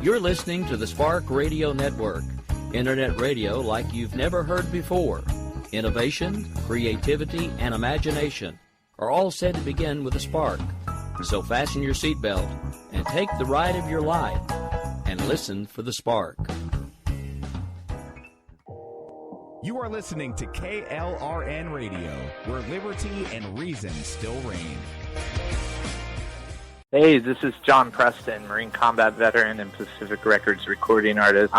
You're listening to the Spark Radio Network, Internet radio like you've never heard before. Innovation, creativity, and imagination are all said to begin with a spark. So fasten your seatbelt and take the ride of your life and listen for the spark. You are listening to KLRN Radio, where liberty and reason still reign. Hey, this is John Preston, Marine Combat veteran and Pacific Records recording artist.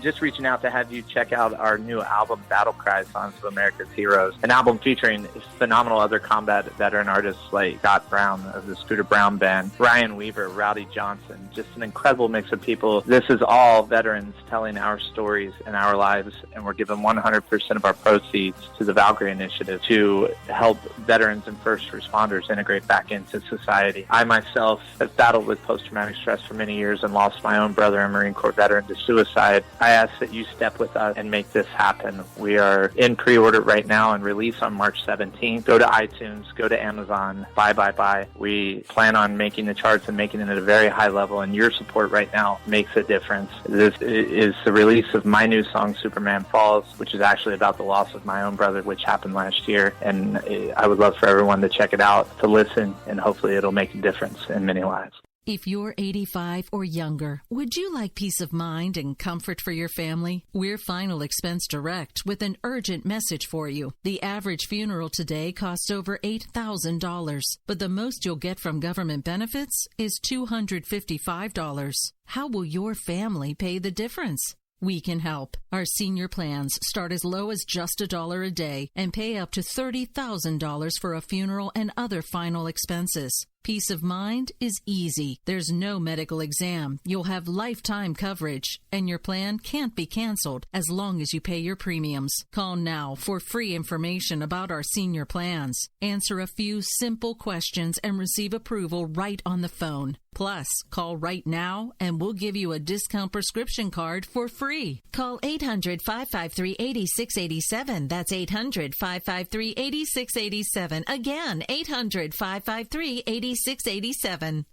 Just reaching out to have you check out our new album, Battle Cry, Songs of America's Heroes, an album featuring phenomenal other combat veteran artists like Scott Brown of the Scooter Brown Band, Ryan Weaver, Rowdy Johnson, just an incredible mix of people. This is all veterans telling our stories and our lives, and we're giving 100% of our proceeds to the Valkyrie Initiative to help veterans and first responders integrate back into society. I myself have battled with post-traumatic stress for many years and lost my own brother, a Marine Corps veteran, to suicide. I ask that you step with us and make this happen. We are in pre-order right now and release on March 17th. Go to iTunes, go to Amazon, buy. We plan on making the charts and making it at a very high level, and your support right now makes a difference. This is the release of my new song, Superman Falls, which is actually about the loss of my own brother, which happened last year, and I would love for everyone to check it out, to listen, and hopefully it'll make a difference in many lives. If you're 85 or younger, would you like peace of mind and comfort for your family? We're Final Expense Direct with an urgent message for you. The average funeral today costs over $8,000, but the most you'll get from government benefits is $255. How will your family pay the difference? We can help. Our senior plans start as low as just $1 a day and pay up to $30,000 for a funeral and other final expenses. Peace of mind is easy. There's no medical exam. You'll have lifetime coverage, and your plan can't be canceled as long as you pay your premiums. Call now for free information about our senior plans. Answer a few simple questions and receive approval right on the phone. Plus, call right now and we'll give you a discount prescription card for free. Call 800-553-8687. That's 800-553-8687. Again, 800-553-8687. 687.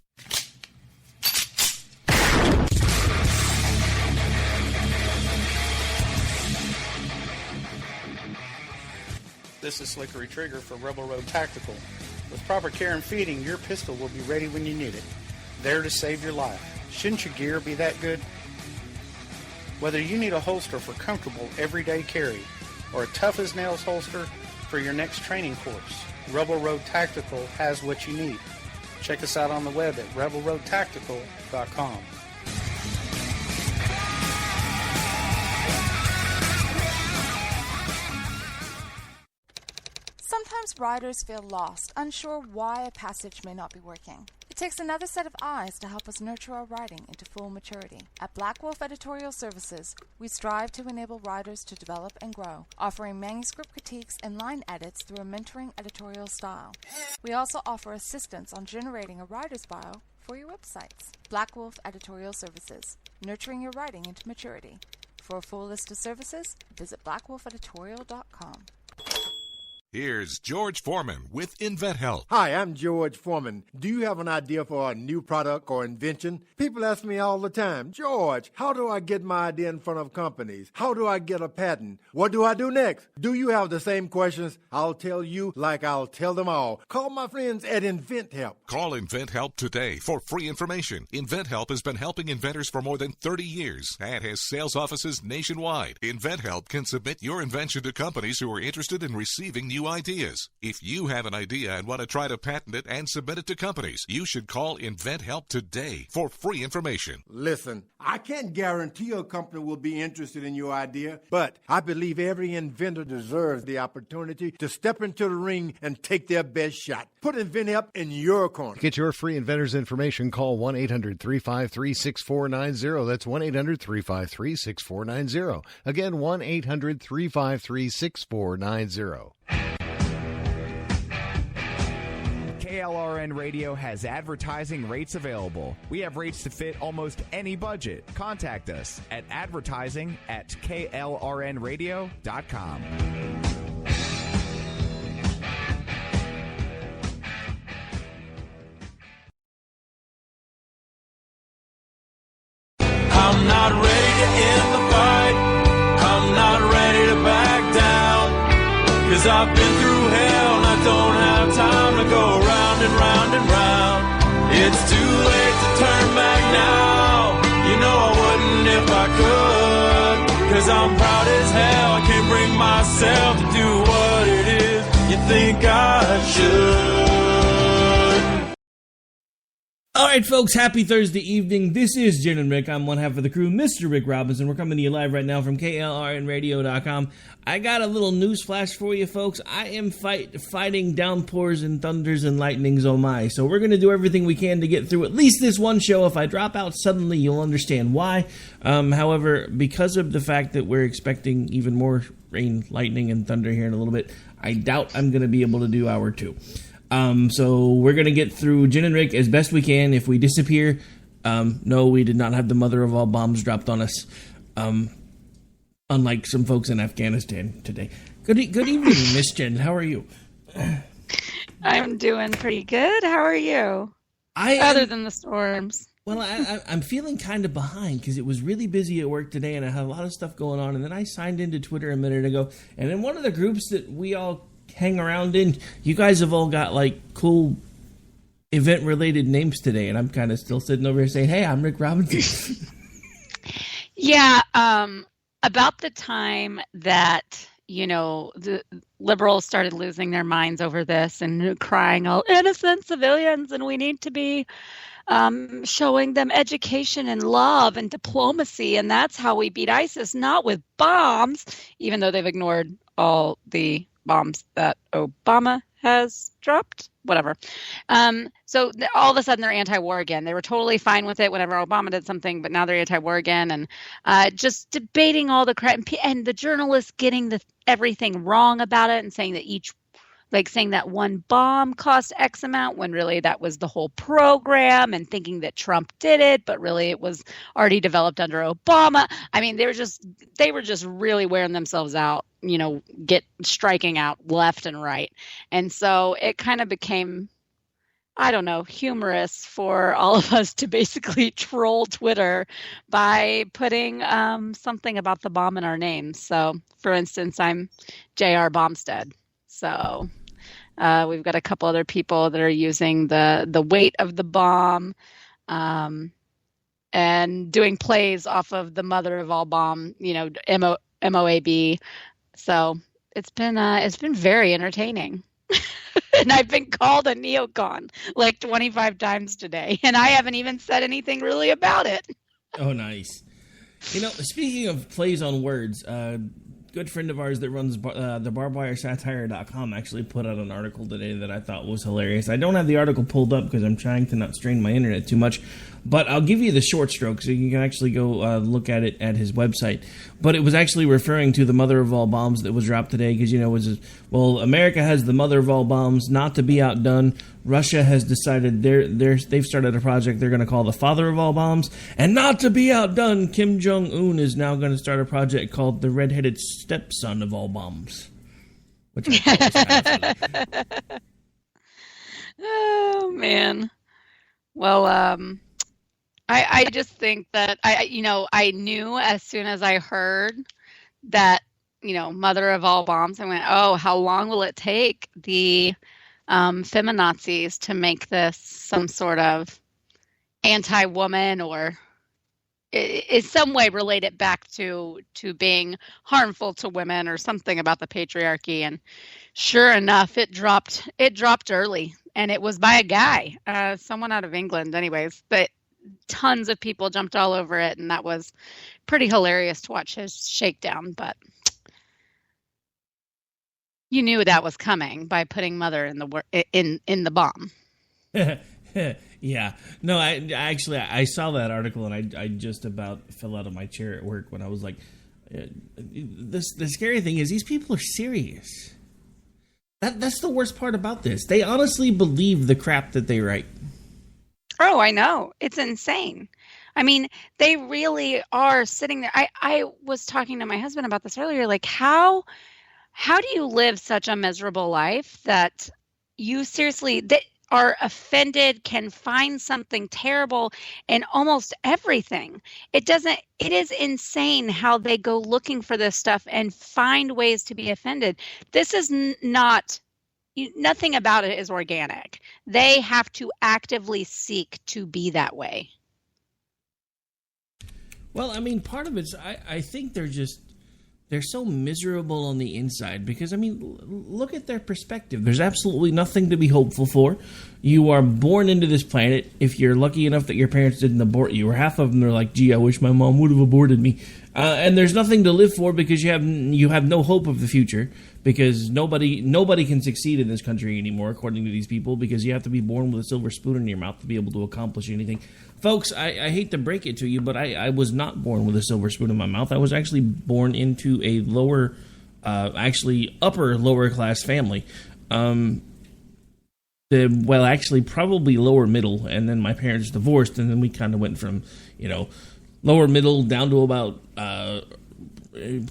This is Slickery Trigger for Rebel Road Tactical. With proper care and feeding, your pistol will be ready when you need it. There to save your life. Shouldn't your gear be that good? Whether you need a holster for comfortable everyday carry or a tough-as-nails holster for your next training course, Rebel Road Tactical has what you need. Check us out on the web at rebelroadtactical.com. Sometimes riders feel lost, unsure why a passage may not be working. It takes another set of eyes to help us nurture our writing into full maturity. At Black Wolf Editorial Services, we strive to enable writers to develop and grow, offering manuscript critiques and line edits through a mentoring editorial style. We also offer assistance on generating a writer's bio for your websites. Black Wolf Editorial Services, nurturing your writing into maturity. For a full list of services, visit blackwolfeditorial.com. Here's George Foreman with InventHelp. Hi, I'm George Foreman. Do you have an idea for a new product or invention? People ask me all the time, George, how do I get my idea in front of companies? How do I get a patent? What do I do next? Do you have the same questions? I'll tell you like I'll tell them all. Call my friends at InventHelp. Call InventHelp today for free information. InventHelp has been helping inventors for more than 30 years and has sales offices nationwide. InventHelp can submit your invention to companies who are interested in receiving new ideas. If you have an idea and want to try to patent it and submit it to companies, you should call InventHelp today for free information. Listen, I can't guarantee a company will be interested in your idea, but I believe every inventor deserves the opportunity to step into the ring and take their best shot. Put InventHelp in your corner. To get your free inventor's information, call 1-800-353-6490. That's 1-800-353-6490. Again, 1-800-353-6490. KLRN Radio has advertising rates available. We have rates to fit almost any budget. Contact us at advertising@klrnradio.com. 'cause I've been through hell and I don't have time to go round and round and round. It's too late to turn back now. You know I wouldn't if I could, 'cause I'm proud as hell. I can't bring myself to do what it is you think I should. All right, folks, happy Thursday evening. This is Jen and Rick. I'm one half of the crew, Mr. Rick Robinson. We're coming to you live right now from KLRNradio.com. I got a little news flash for you, folks. I am fighting downpours and thunders and lightnings, oh my. So we're going to do everything we can to get through at least this one show. If I drop out suddenly, you'll understand why. However, because of the fact that we're expecting even more rain, lightning, and thunder here in a little bit, I doubt I'm going to be able to do hour 2. So we're going to get through Jen and Rick as best we can. If we disappear, no, we did not have the mother of all bombs dropped on us, unlike some folks in Afghanistan today. Good evening, Miss Jen. How are you? I'm doing pretty good. How are you? Other than the storms. Well, I'm feeling kind of behind because it was really busy at work today and I had a lot of stuff going on. And then I signed into Twitter a minute ago. And in one of the groups that we all hang around in, you guys have all got like cool event related names today, and I'm kind of still sitting over here saying, hey, I'm Rick Robinson. Yeah, about the time that, you know, the liberals started losing their minds over this and crying all innocent civilians, and we need to be showing them education and love and diplomacy, and that's how we beat ISIS, not with bombs, even though they've ignored all the bombs that Obama has dropped, whatever. So all of a sudden they're anti-war again. They were totally fine with it whenever Obama did something, but now they're anti-war again, and just debating all the crap, and the journalists getting everything wrong about it and saying that saying that one bomb cost X amount when really that was the whole program, and thinking that Trump did it, but really it was already developed under Obama. I mean, they were just really wearing themselves out, you know, striking out left and right. And so it kind of became, I don't know, humorous for all of us to basically troll Twitter by putting something about the bomb in our names. So for instance, I'm J.R. Bombstead. So we've got a couple other people that are using the weight of the bomb and doing plays off of the mother of all bomb, you know, MOAB. So it's been very entertaining. And I've been called a neocon like 25 times today, and I haven't even said anything really about it. Oh, nice. You know, speaking of plays on words, good friend of ours that runs the barbedwiresatire.com actually put out an article today that I thought was hilarious. I don't have the article pulled up because I'm trying to not strain my internet too much, but I'll give you the short stroke so you can actually go look at it at his website. But it was actually referring to the mother of all bombs that was dropped today because, you know, America has the mother of all bombs, not to be outdone. Russia has decided they've started a project they're going to call the father of all bombs. And not to be outdone, Kim Jong-un is now going to start a project called the redheaded stepson of all bombs. Which I thought was kind of funny. Oh, man. Well, I just think that, I knew as soon as I heard that, you know, mother of all bombs, I went, oh, how long will it take the feminazis to make this some sort of anti-woman or in some way relate it back to being harmful to women or something about the patriarchy. And sure enough, it dropped early, and it was by a guy, someone out of England anyways, but tons of people jumped all over it, and that was pretty hilarious to watch his shakedown. But you knew that was coming by putting mother in the bomb. Yeah. No, I saw that article, and I just about fell out of my chair at work when I was like, the scary thing is these people are serious. That's the worst part about this. They honestly believe the crap that they write. Oh, I know. It's insane. I mean, they really are sitting there. I was talking to my husband about this earlier. Like, how do you live such a miserable life that you seriously, are offended, can find something terrible in almost everything. It is insane how they go looking for this stuff and find ways to be offended. This is nothing about it is organic. They have to actively seek to be that way. Well, I mean, part of it's, I think they're so miserable on the inside because, I mean, look at their perspective. There's absolutely nothing to be hopeful for. You are born into this planet. If you're lucky enough that your parents didn't abort you, or half of them are like, gee, I wish my mom would have aborted me. And there's nothing to live for because you have no hope of the future, because nobody can succeed in this country anymore, according to these people, because you have to be born with a silver spoon in your mouth to be able to accomplish anything. Folks, I hate to break it to you, but I was not born with a silver spoon in my mouth. I was actually born into a upper lower class family. Probably lower middle, and then my parents divorced, and then we kind of went from, lower middle down to about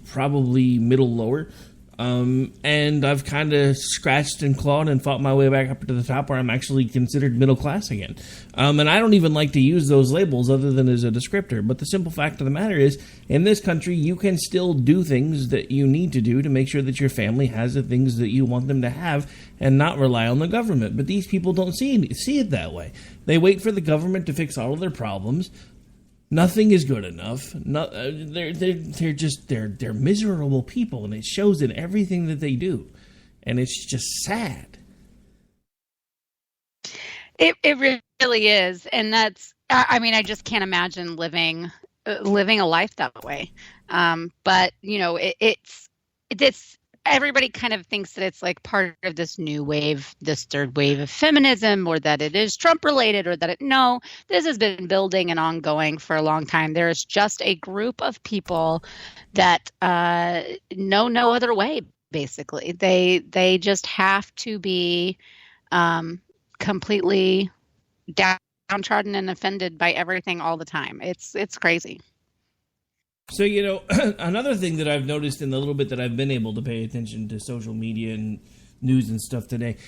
probably middle lower. And I've kind of scratched and clawed and fought my way back up to the top where I'm actually considered middle class again. And I don't even like to use those labels other than as a descriptor. But the simple fact of the matter is, in this country, you can still do things that you need to do to make sure that your family has the things that you want them to have and not rely on the government. But these people don't see it that way. They wait for the government to fix all of their problems. Nothing is good enough. They're miserable people, and it shows in everything that they do, and it's just sad. It really is, and that's. I mean, I just can't imagine living a life that way. But it's everybody kind of thinks that it's like part of this new wave, this third wave of feminism, or that it is Trump related, or that no, this has been building and ongoing for a long time. There is just a group of people that know no other way, basically. They just have to be completely downtrodden and offended by everything all the time. It's crazy. So, another thing that I've noticed in the little bit that I've been able to pay attention to social media and news and stuff today,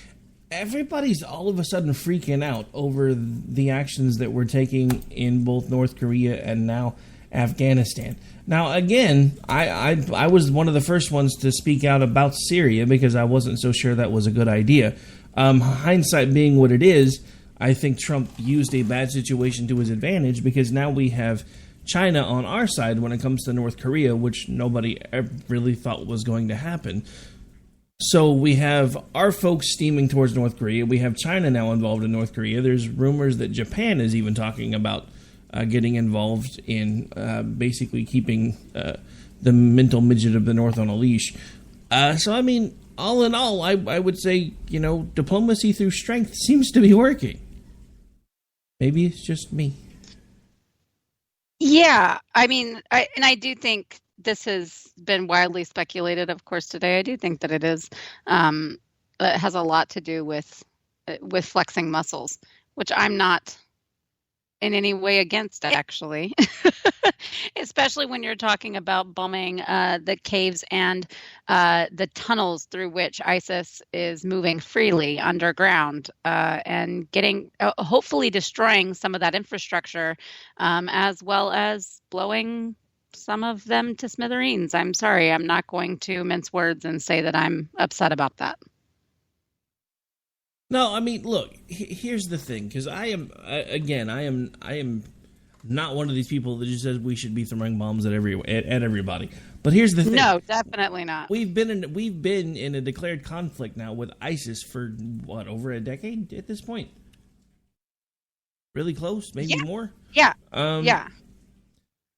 everybody's all of a sudden freaking out over the actions that we're taking in both North Korea and now Afghanistan. Now, again, I was one of the first ones to speak out about Syria because I wasn't so sure that was a good idea. Hindsight being what it is, I think Trump used a bad situation to his advantage because now we have China on our side when it comes to North Korea, which nobody really thought was going to happen. So we have our folks steaming towards North Korea. We have China now involved in North Korea. There's rumors that Japan is even talking about getting involved in basically keeping the mental midget of the North on a leash. So, I mean, all in all, I would say, diplomacy through strength seems to be working. Maybe it's just me. Yeah, I mean, I do think this has been widely speculated, of course, today. I do think that it is. It has a lot to do with flexing muscles, which I'm not in any way against, actually, especially when you're talking about bombing the caves and the tunnels through which ISIS is moving freely underground and getting, hopefully destroying some of that infrastructure, as well as blowing some of them to smithereens. I'm sorry, I'm not going to mince words and say that I'm upset about that. No, I mean, look, here's the thing, because I am not one of these people that just says we should be throwing bombs at everybody. But here's the thing. No, definitely not. We've been in a declared conflict now with ISIS for over a decade at this point. Really close, maybe more. Yeah. Yeah.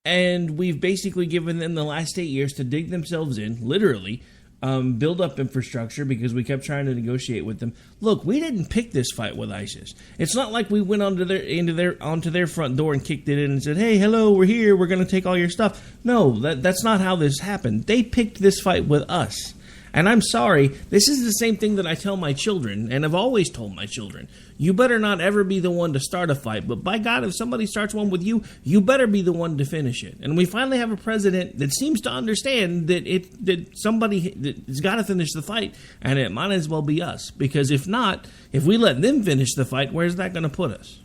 And we've basically given them the last 8 years to dig themselves in, literally. Build up infrastructure because we kept trying to negotiate with them. Look, we didn't pick this fight with ISIS. It's not like we went onto their front door and kicked it in and said, "Hey, hello, we're here. We're going to take all your stuff." No, that's not how this happened. They picked this fight with us. And I'm sorry, this is the same thing that I tell my children, and I've always told my children. You better not ever be the one to start a fight, but by God, if somebody starts one with you, you better be the one to finish it. And we finally have a president that seems to understand that somebody has got to finish the fight, and it might as well be us. Because if not, if we let them finish the fight, where's that going to put us?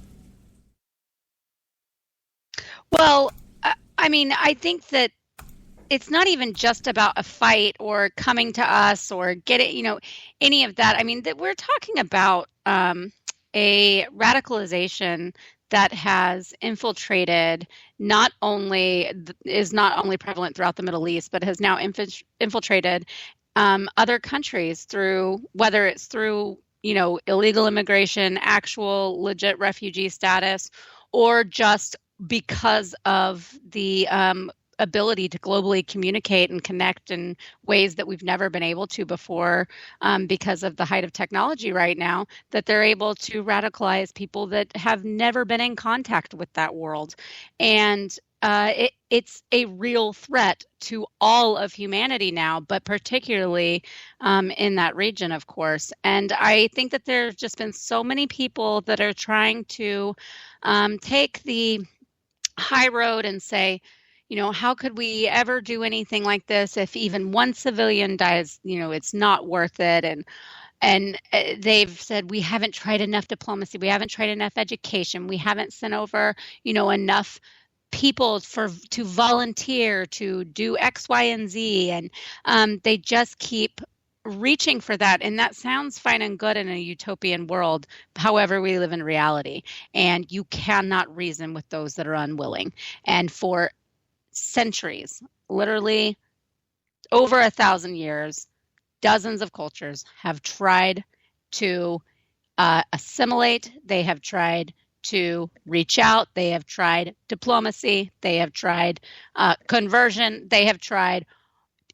Well, I mean, I think that it's not even just about a fight or coming to us or any of that. I mean, that we're talking about a radicalization that has infiltrated is not only prevalent throughout the Middle East, but has now infiltrated other countries through, whether it's through, illegal immigration, actual legit refugee status, or just because of the ability to globally communicate and connect in ways that we've never been able to before, because of the height of technology right now, that they're able to radicalize people that have never been in contact with that world. And it's a real threat to all of humanity now, but particularly in that region, of course. And I think that there have just been so many people that are trying to take the high road and say, how could we ever do anything like this? If even one civilian dies, it's not worth it. And they've said, we haven't tried enough diplomacy. We haven't tried enough education. We haven't sent over, enough people to volunteer to do X, Y, and Z. And they just keep reaching for that. And that sounds fine and good in a utopian world. However, we live in reality. And you cannot reason with those that are unwilling. And for centuries, literally over 1,000 years, dozens of cultures have tried to assimilate. They have tried to reach out. They have tried diplomacy. They have tried conversion. They have tried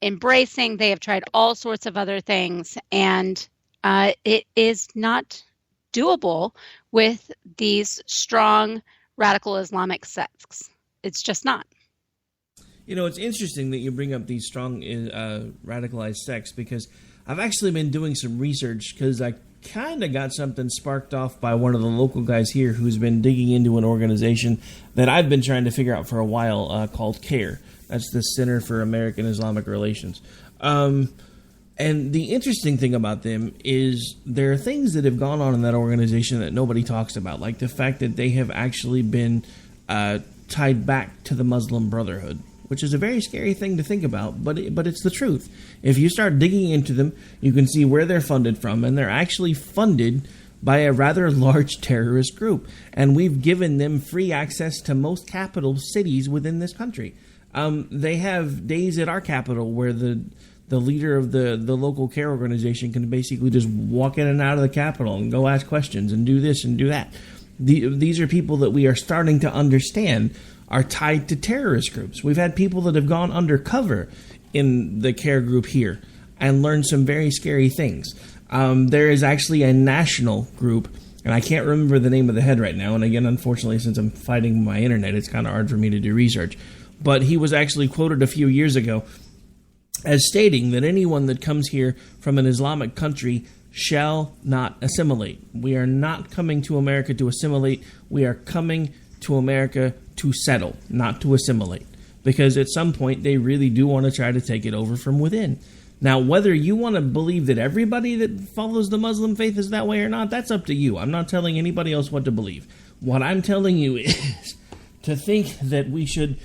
embracing. They have tried all sorts of other things. And it is not doable with these strong radical Islamic sects. It's just not. It's interesting that you bring up these strong radicalized sects, because I've actually been doing some research, because I kind of got something sparked off by one of the local guys here who's been digging into an organization that I've been trying to figure out for a while called CARE. That's the Center for American Islamic Relations. And the interesting thing about them is there are things that have gone on in that organization that nobody talks about, like the fact that they have actually been tied back to the Muslim Brotherhood, which is a very scary thing to think about, but it's the truth. If you start digging into them, you can see where they're funded from, and they're actually funded by a rather large terrorist group. And we've given them free access to most capital cities within this country. They have days at our capital where the leader of the local care organization can basically just walk in and out of the capital and go ask questions and do this and do that. These are people that we are starting to understand are tied to terrorist groups. We've had people that have gone undercover in the CARE group here and learned some very scary things. There is actually a national group, and I can't remember the name of the head right now. And again, unfortunately, since I'm fighting my internet, it's kind of hard for me to do research. But he was actually quoted a few years ago as stating that anyone that comes here from an Islamic country shall not assimilate. We are not coming to America to assimilate. We are coming to America to settle, not to assimilate. Because at some point, they really do want to try to take it over from within. Now, whether you want to believe that everybody that follows the Muslim faith is that way or not, that's up to you. I'm not telling anybody else what to believe. What I'm telling you is to think that we should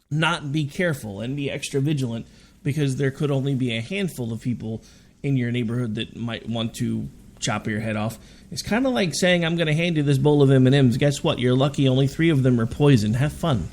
not be careful and be extra vigilant, because there could only be a handful of people in your neighborhood that might want to chop your head off. It's kind of like saying, I'm going to hand you this bowl of M&Ms. Guess what? You're lucky only 3 of them are poison. Have fun.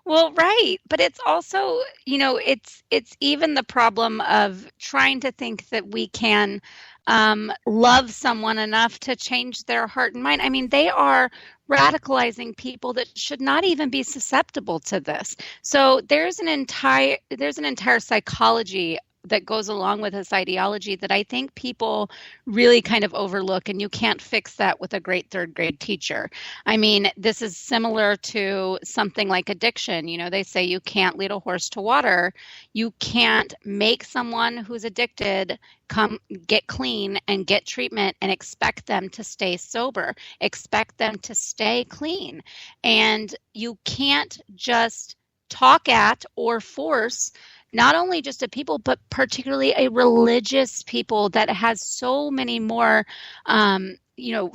Well, right. But it's also, it's even the problem of trying to think that we can love someone enough to change their heart and mind. I mean, they are radicalizing people that should not even be susceptible to this. So there's an entire psychology that goes along with this ideology that I think people really kind of overlook, and you can't fix that with a great third grade teacher. I mean, this is similar to something like addiction. You know, they say you can't lead a horse to water. You can't make someone who's addicted come get clean and get treatment and expect them to stay sober, expect them to stay clean. And you can't just talk at or force not only just a people, but particularly a religious people that has so many more,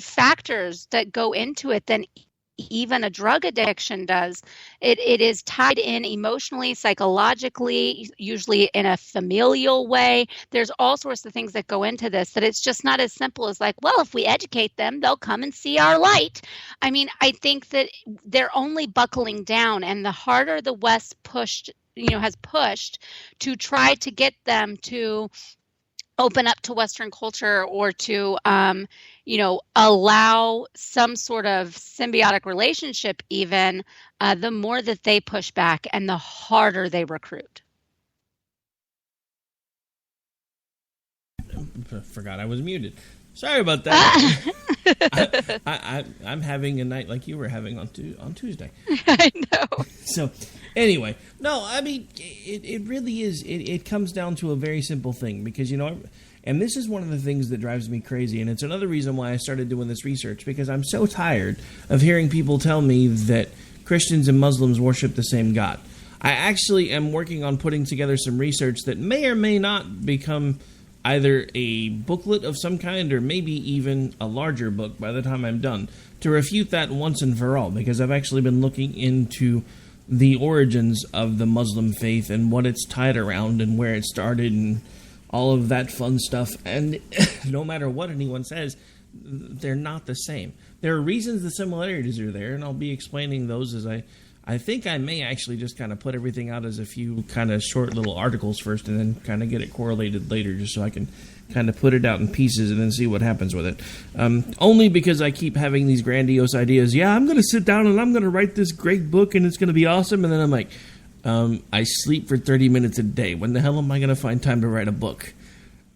factors that go into it than even a drug addiction does. It is tied in emotionally, psychologically, usually in a familial way. There's all sorts of things that go into this, that it's just not as simple as like, well, if we educate them, they'll come and see our light. I mean, I think that they're only buckling down, and the harder the West has pushed to try to get them to open up to Western culture or to, allow some sort of symbiotic relationship even, the more that they push back and the harder they recruit. Forgot I was muted. Sorry about that. I'm having a night like you were having on Tuesday. I know. So, anyway, no, I mean, it really is. It comes down to a very simple thing because, and this is one of the things that drives me crazy, and it's another reason why I started doing this research, because I'm so tired of hearing people tell me that Christians and Muslims worship the same God. I actually am working on putting together some research that may or may not become either a booklet of some kind or maybe even a larger book by the time I'm done to refute that once and for all, because I've actually been looking into the origins of the Muslim faith and what it's tied around and where it started and all of that fun stuff. And no matter what anyone says, they're not the same. There are reasons the similarities are there, and I'll be explaining those as I think I may actually just kind of put everything out as a few kind of short little articles first and then kind of get it correlated later just so I can kind of put it out in pieces and then see what happens with it. Only because I keep having these grandiose ideas. Yeah, I'm going to sit down and I'm going to write this great book and it's going to be awesome. And then I'm like, I sleep for 30 minutes a day. When the hell am I going to find time to write a book?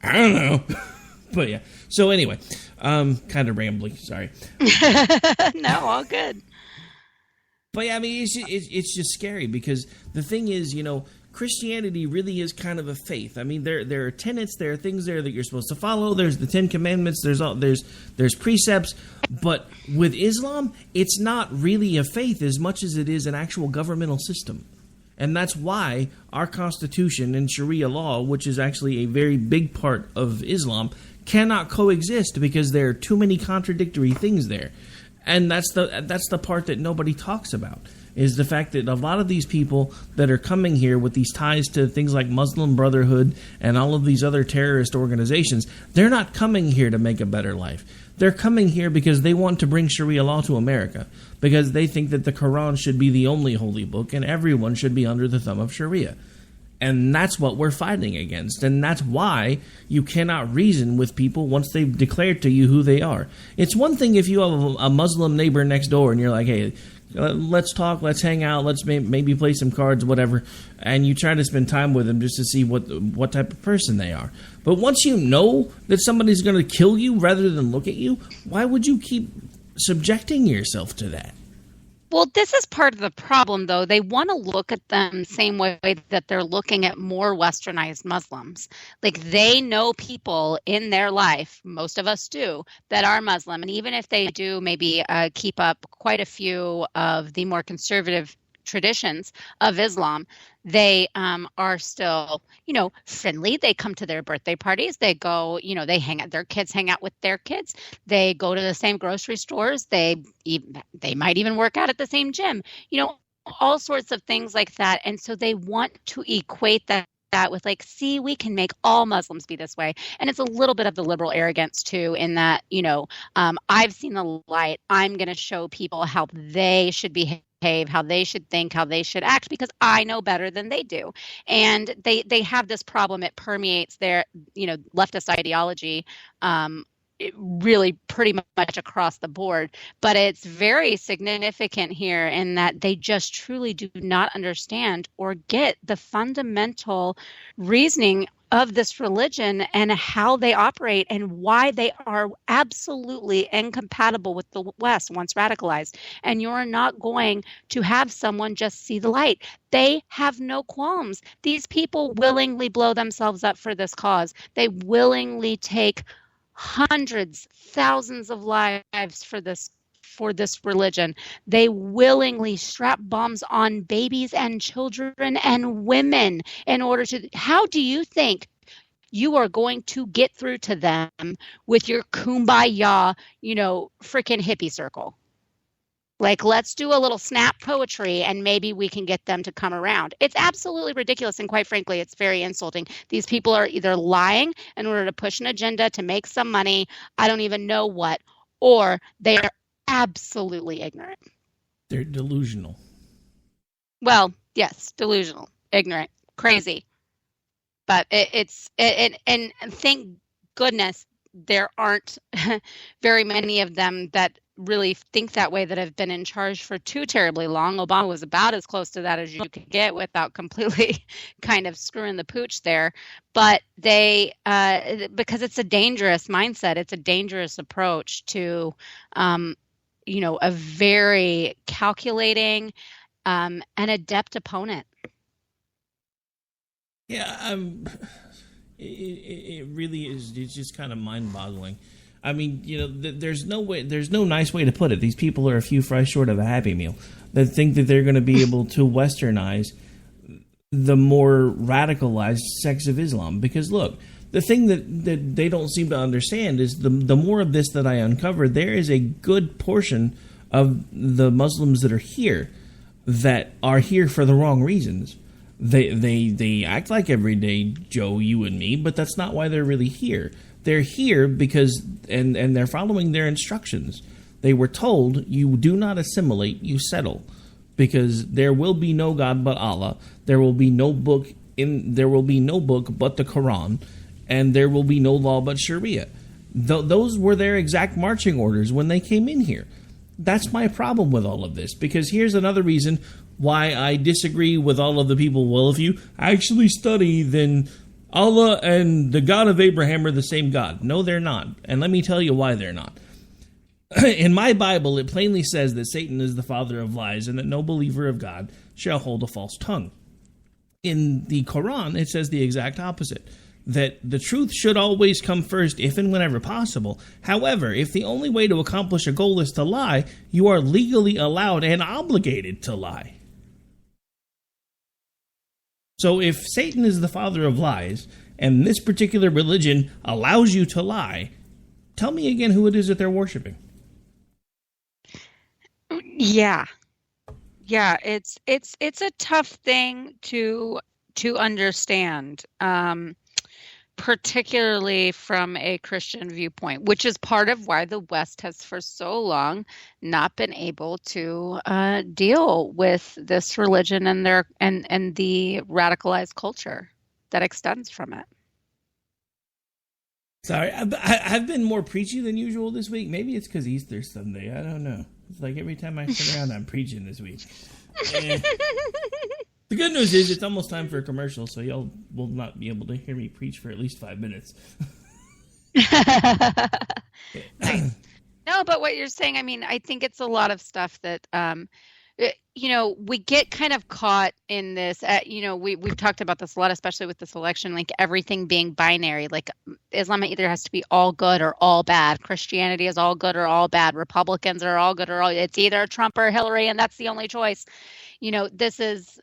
I don't know. But yeah. So anyway, kind of rambling. Sorry. No, all good. But yeah, I mean, it's just scary because the thing is, Christianity really is kind of a faith. I mean, there are tenets, there are things there that you're supposed to follow. There's the Ten Commandments. There's precepts. But with Islam, it's not really a faith as much as it is an actual governmental system. And that's why our Constitution and Sharia law, which is actually a very big part of Islam, cannot coexist because there are too many contradictory things there. And that's the part that nobody talks about, is the fact that a lot of these people that are coming here with these ties to things like Muslim Brotherhood and all of these other terrorist organizations, they're not coming here to make a better life. They're coming here because they want to bring Sharia law to America, because they think that the Quran should be the only holy book and everyone should be under the thumb of Sharia. And that's what we're fighting against. And that's why you cannot reason with people once they've declared to you who they are. It's one thing if you have a Muslim neighbor next door and you're like, hey, let's talk, let's hang out, let's maybe play some cards, whatever. And you try to spend time with them just to see what type of person they are. But once you know that somebody's going to kill you rather than look at you, why would you keep subjecting yourself to that? Well, this is part of the problem, though. They want to look at them the same way that they're looking at more westernized Muslims. Like, they know people in their life, most of us do, that are Muslim. And even if they do maybe keep up quite a few of the more conservative traditions of Islam, they are still, friendly. They come to their birthday parties. They go, they hang out. Their kids hang out with their kids. They go to the same grocery stores. They might even work out at the same gym. All sorts of things like that. And so they want to equate that with like, see, we can make all Muslims be this way. And it's a little bit of the liberal arrogance too, in that, I've seen the light. I'm going to show people how they should behave, how they should think, how they should act, because I know better than they do. And they have this problem. It permeates their, leftist ideology, really pretty much across the board. But it's very significant here in that they just truly do not understand or get the fundamental reasoning of this religion and how they operate and why they are absolutely incompatible with the West once radicalized. And you're not going to have someone just see the light. They have no qualms. These people willingly blow themselves up for this cause. They willingly take hundreds, thousands of lives for this religion. They willingly strap bombs on babies and children and women in order to. How do you think you are going to get through to them with your kumbaya, freaking hippie circle? Like, let's do a little snap poetry and maybe we can get them to come around. It's absolutely ridiculous. And quite frankly, it's very insulting. These people are either lying in order to push an agenda to make some money, I don't even know what, or they are absolutely ignorant. They're delusional. Well, yes, delusional, ignorant, crazy. But and thank goodness there aren't very many of them that really think that way that have been in charge for too terribly long. Obama was about as close to that as you could get without completely kind of screwing the pooch there. But they, because it's a dangerous mindset, it's a dangerous approach to, a very calculating and adept opponent. Yeah, it really is. It's just kind of mind-boggling. I mean, there's no nice way to put it. These people are a few fries short of a Happy Meal that think that they're going to be able to westernize the more radicalized sects of Islam. Because look, the thing that they don't seem to understand is the more of this that I uncover, there is a good portion of the Muslims that are here for the wrong reasons. They act like everyday Joe, you and me, but that's not why they're really here. They're here because, and they're following their instructions. They were told, you do not assimilate, you settle. Because there will be no God but Allah. There will be no book but the Quran. And there will be no law but Sharia. Those were their exact marching orders when they came in here. That's my problem with all of this. Because here's another reason why I disagree with all of the people. Well, if you actually study, then Allah and the God of Abraham are the same God. No, they're not. And let me tell you why they're not. In my Bible, it plainly says that Satan is the father of lies and that no believer of God shall hold a false tongue. In the Quran, it says the exact opposite. That the truth should always come first if and whenever possible. However, if the only way to accomplish a goal is to lie, you are legally allowed and obligated to lie. So if Satan is the father of lies, and this particular religion allows you to lie, tell me again who it is that they're worshiping. Yeah, it's a tough thing to understand, particularly from a Christian viewpoint, which is part of why the West has for so long not been able to deal with this religion and the radicalized culture that extends from it. Sorry, I've been more preachy than usual this week. Maybe it's because Easter Sunday. I don't know. It's like every time I sit around, I'm preaching this week. The good news is it's almost time for a commercial, so y'all will not be able to hear me preach for at least 5 minutes. Nice. No, but what you're saying, I mean, I think it's a lot of stuff that, we get kind of caught in this, we've talked about this a lot, especially with this election, like everything being binary, like Islam either has to be all good or all bad. Christianity is all good or all bad. Republicans are all good or all, it's either Trump or Hillary, and that's the only choice. This is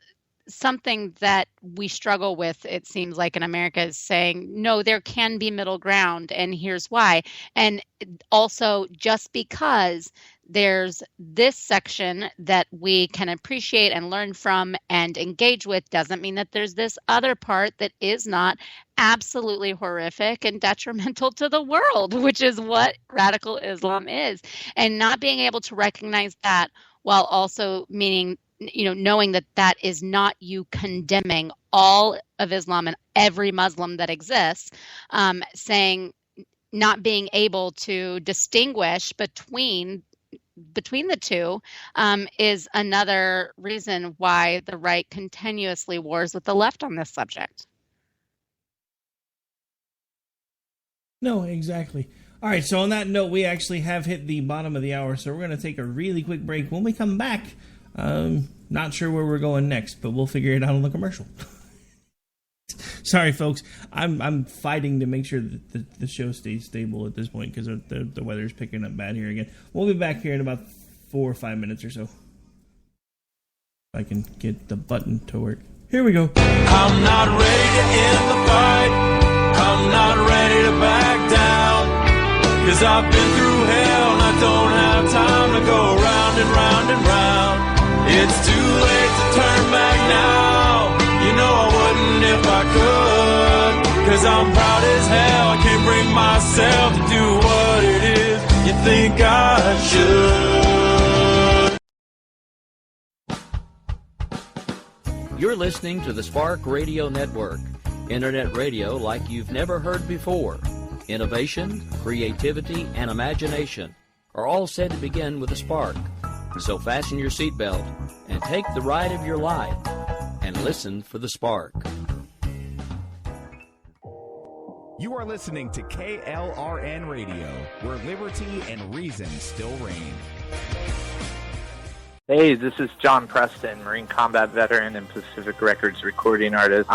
something that we struggle with, it seems like, in America, is saying, no, there can be middle ground, and here's why. And also, just because there's this section that we can appreciate and learn from and engage with doesn't mean that there's this other part that is not absolutely horrific and detrimental to the world, which is what radical Islam is. And not being able to recognize that while also meaning, knowing that that is not you condemning all of Islam and every Muslim that exists, saying not being able to distinguish between the two is another reason why the right continuously wars with the left on this subject. No, exactly. All right, so on that note, we actually have hit the bottom of the hour, so we're going to take a really quick break. When we come back, not sure where we're going next, but we'll figure it out on the commercial. Sorry, folks. I'm fighting to make sure that the show stays stable at this point because the weather's picking up bad here again. We'll be back here in about 4 or 5 minutes or so. If I can get the button to work. Here we go. I'm not ready to end the fight. I'm not ready to back down. 'Cause I've been through hell and I don't have time to go round and round and round. It's too late to turn back now. You know I wouldn't if I could. 'Cause I'm proud as hell. I can't bring myself to do what it is you think I should. You're listening to the Spark Radio Network, internet radio like you've never heard before. Innovation, creativity, and imagination are all said to begin with a spark. So fasten your seatbelt and take the ride of your life and listen for the spark. You are listening to KLRN Radio, where liberty and reason still reign. Hey, this is John Preston, Marine combat veteran and Pacific Records recording artist.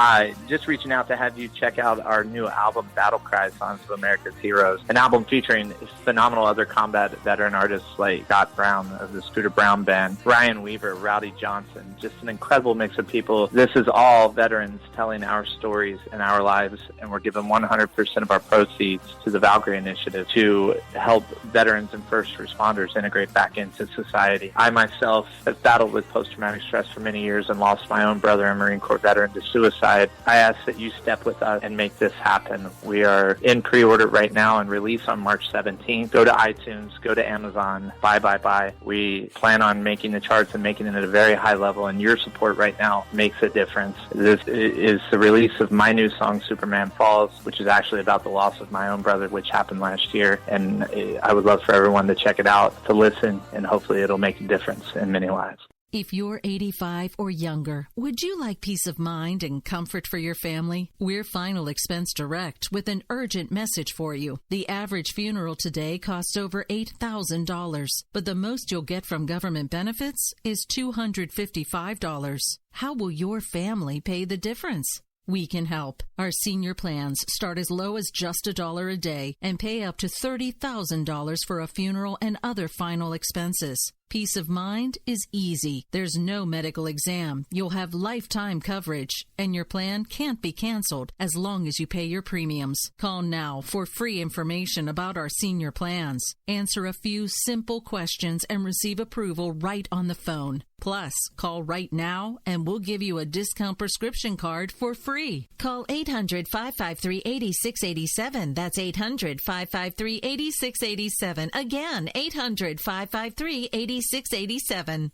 Just reaching out to have you check out our new album, Battle Cry, Songs of America's Heroes, an album featuring phenomenal other combat veteran artists like Scott Brown of the Scooter Brown Band, Ryan Weaver, Rowdy Johnson, just an incredible mix of people. This is all veterans telling our stories and our lives, and we're giving 100% of our proceeds to the Valkyrie Initiative to help veterans and first responders integrate back into society. I myself have battled with post-traumatic stress for many years and lost my own brother, a Marine Corps veteran, to suicide. I ask that you step with us and make this happen. We are in pre-order right now and release on March 17th. Go to iTunes, go to Amazon, buy. We plan on making the charts and making it at a very high level, and your support right now makes a difference. This is the release of my new song, Superman Falls, which is actually about the loss of my own brother, which happened last year, and I would love for everyone to check it out, to listen, and hopefully it'll make a difference in many lives. If you're 85 or younger, would you like peace of mind and comfort for your family? We're Final Expense Direct with an urgent message for you. The average funeral today costs over $8,000, but the most you'll get from government benefits is $255. How will your family pay the difference? We can help. Our senior plans start as low as just $1 a day and pay up to $30,000 for a funeral and other final expenses. Peace of mind is easy. There's no medical exam. You'll have lifetime coverage, and your plan can't be canceled as long as you pay your premiums. Call now for free information about our senior plans. Answer a few simple questions and receive approval right on the phone. Plus, call right now and we'll give you a discount prescription card for free. Call 800-553-8687. That's 800-553-8687. Again, 800-553-8687. 687.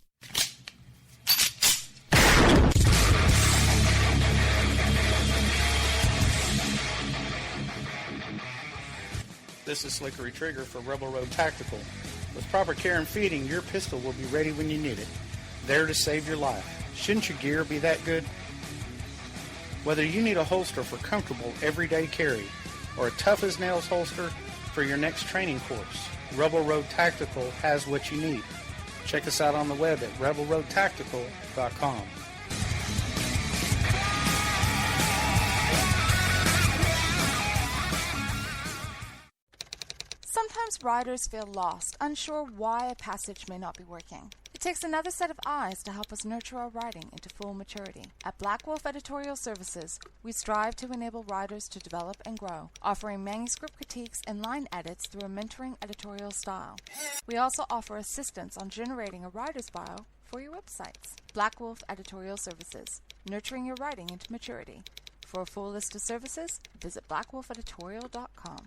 This is Slickery Trigger for Rebel Road Tactical. With proper care and feeding, your pistol will be ready when you need it. There to save your life. Shouldn't your gear be that good? Whether you need a holster for comfortable everyday carry or a tough-as-nails holster for your next training course, Rebel Road Tactical has what you need. Check us out on the web at rebelroadtactical.com. Sometimes riders feel lost, unsure why a passage may not be working. It takes another set of eyes to help us nurture our writing into full maturity. At Black Wolf Editorial Services, we strive to enable writers to develop and grow, offering manuscript critiques and line edits through a mentoring editorial style. We also offer assistance on generating a writer's bio for your websites. Black Wolf Editorial Services, nurturing your writing into maturity. For a full list of services, visit blackwolfeditorial.com.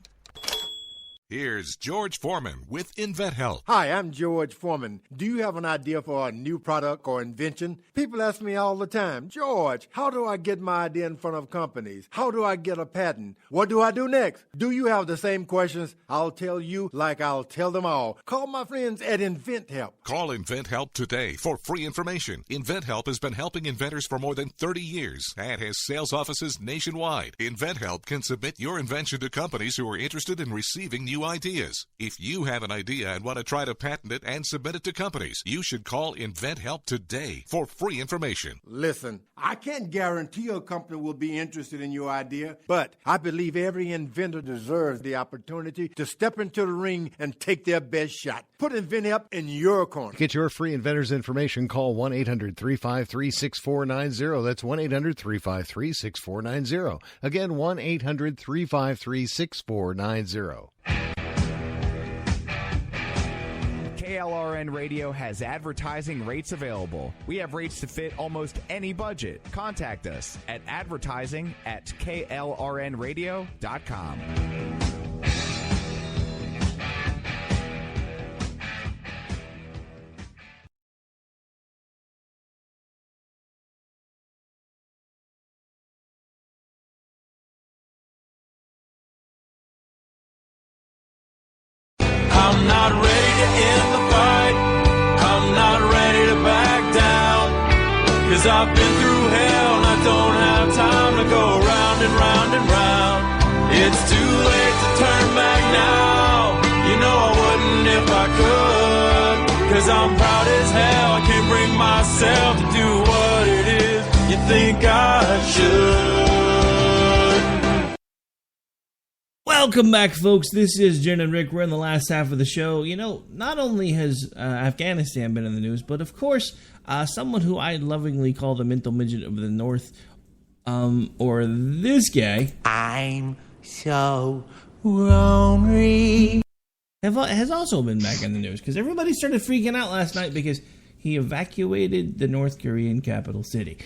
Here's George Foreman with InventHelp. Hi, I'm George Foreman. Do you have an idea for a new product or invention? People ask me all the time, George, how do I get my idea in front of companies? How do I get a patent? What do I do next? Do you have the same questions? I'll tell you like I'll tell them all. Call my friends at InventHelp. Call InventHelp today for free information. InventHelp has been helping inventors for more than 30 years and has sales offices nationwide. InventHelp can submit your invention to companies who are interested in receiving new ideas. If you have an idea and want to try to patent it and submit it to companies, you should call InventHelp today for free information. Listen, I can't guarantee a company will be interested in your idea, but I believe every inventor deserves the opportunity to step into the ring and take their best shot. Put InventHelp in your corner. Get your free inventor's information. Call 1-800-353-6490. That's 1-800-353-6490. Again, 1-800-353-6490. KLRN Radio has advertising rates available. We have rates to fit almost any budget. Contact us at advertising@klrnradio.com. I'm not ready to end the fight. I'm not ready to back down. 'Cause I've been through hell and I don't have time to go round and round and round. It's too late to turn back now. You know I wouldn't if I could. 'Cause I'm proud as hell. I can't bring myself to do what it is you think I should. Welcome back, folks. This is Jen and Rick. We're in the last half of the show. You know, not only has Afghanistan been in the news, but of course, someone who I lovingly call the mental midget of the North, or this guy. I'm so lonely. Has also been back in the news because everybody started freaking out last night because he evacuated the North Korean capital city.